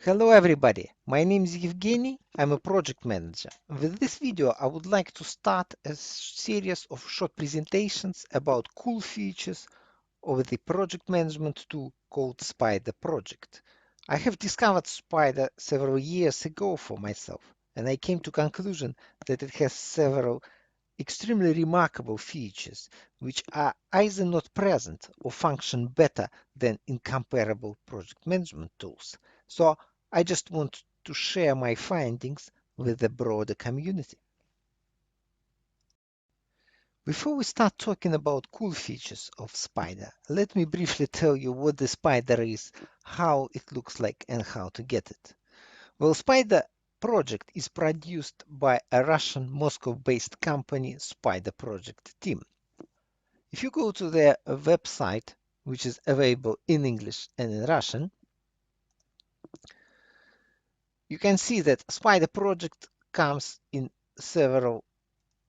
Hello everybody, my name is Evgeny, I'm a project manager. With this video I would like to start a series of short presentations about cool features of the project management tool called Spider Project. I have discovered Spider several years ago for myself, and I came to conclusion that it has several extremely remarkable features which are either not present or function better than in comparable project management tools. So I just want to share my findings with the broader community. Before we start talking about cool features of Spider, let me briefly tell you what the Spider is, how it looks like, and how to get it. Well, Spider project is produced by a Russian Moscow-based company, Spider Project Team. If you go to their website, which is available in English and in Russian, you can see that Spider project comes in several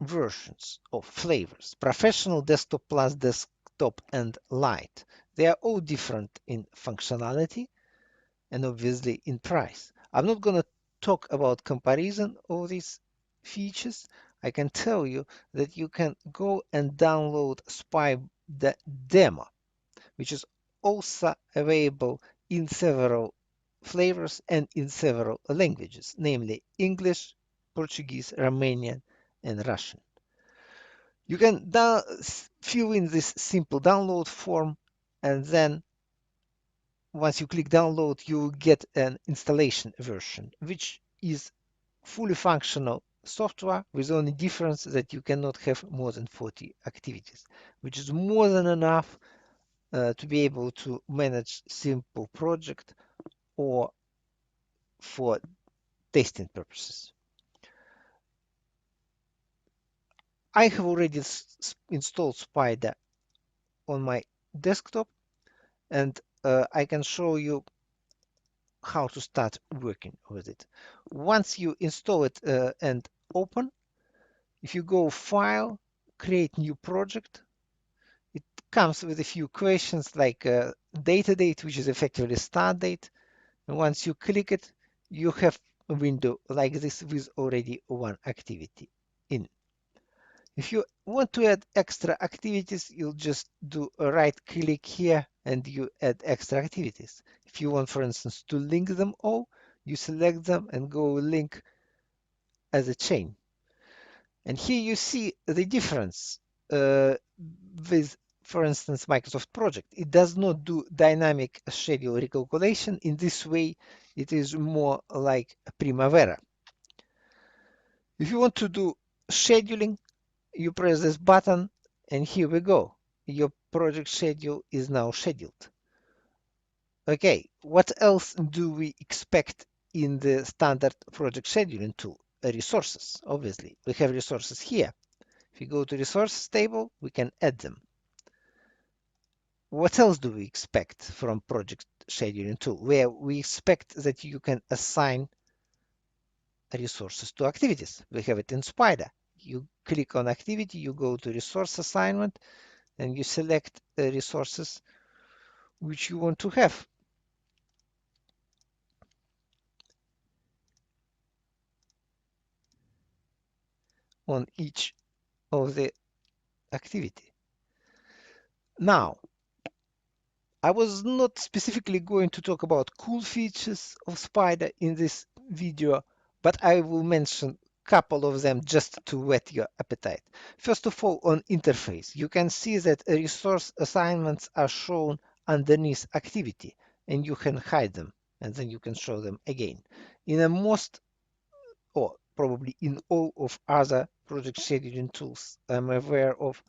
versions of flavors: professional, desktop plus, desktop and light. They are all different in functionality and obviously in price. I'm not going to talk about comparison of these features. I can tell you that you can go and download Spider demo, which is also available in several flavors and in several languages, namely English, Portuguese, Romanian, and Russian. You can fill in this simple download form, and then once you click download, you will get an installation version, which is fully functional software with only difference that you cannot have more than 40 activities, which is more than enough to be able to manage simple project or for testing purposes. I have already installed Spider on my desktop, and I can show you how to start working with it. Once you install it and open, if you go File, Create New Project, it comes with a few questions like data date, which is effectively start date. And once you click it, you have a window like this with already one activity in. If you want to add extra activities, you'll just do a right click here and you add extra activities. If you want, for instance, to link them all, you select them and go link as a chain. And here you see the difference with, for instance, Microsoft Project. It does not do dynamic schedule recalculation. In this way, it is more like Primavera. If you want to do scheduling, you press this button and here we go. Your project schedule is now scheduled. Okay, what else do we expect in the standard project scheduling tool? Resources, obviously. We have resources here. If you go to resources table, we can add them. What else do we expect from project scheduling tool? Where we expect that you can assign resources to activities. We have it in Spider. You click on activity, you go to resource assignment, and you select the resources which you want to have. On each of the activity. Now, I was not specifically going to talk about cool features of Spider in this video, but I will mention a couple of them just to whet your appetite. First of all, on interface, you can see that resource assignments are shown underneath activity, and you can hide them, and then you can show them again. In a most, or probably in all of other project scheduling tools I'm aware of,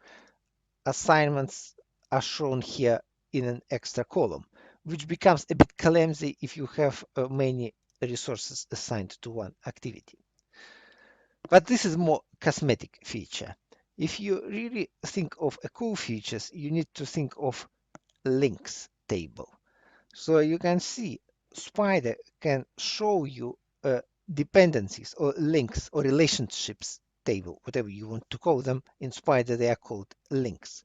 assignments are shown here in an extra column, which becomes a bit clumsy if you have many resources assigned to one activity. But this is more cosmetic feature. If you really think of a cool features, you need to think of links table. So you can see Spider can show you dependencies or links or relationships table, whatever you want to call them. In Spider, they are called links.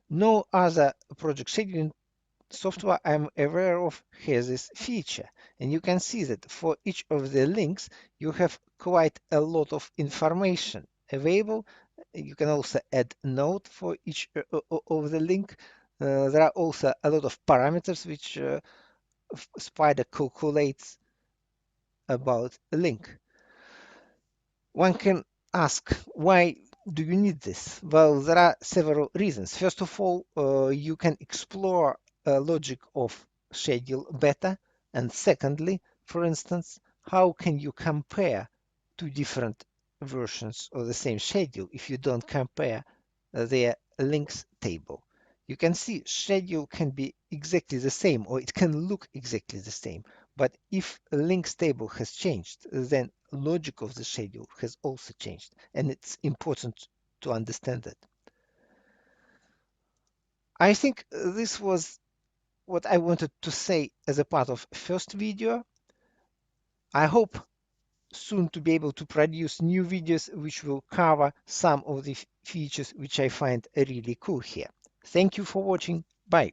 No other project scheduling software I'm aware of has this feature. And you can see that for each of the links, you have quite a lot of information available. You can also add note for each of the link. There are also a lot of parameters which Spider calculates about a link. One can ask, why do you need this? Well, there are several reasons. First of all, you can explore logic of schedule better. And secondly, for instance, how can you compare two different versions of the same schedule if you don't compare their links table? You can see schedule can be exactly the same, or it can look exactly the same. But if a links table has changed, then logic of the schedule has also changed, and it's important to understand that. I think this was what I wanted to say as a part of first video. I hope soon to be able to produce new videos which will cover some of the features which I find really cool here. Thank you for watching. Bye.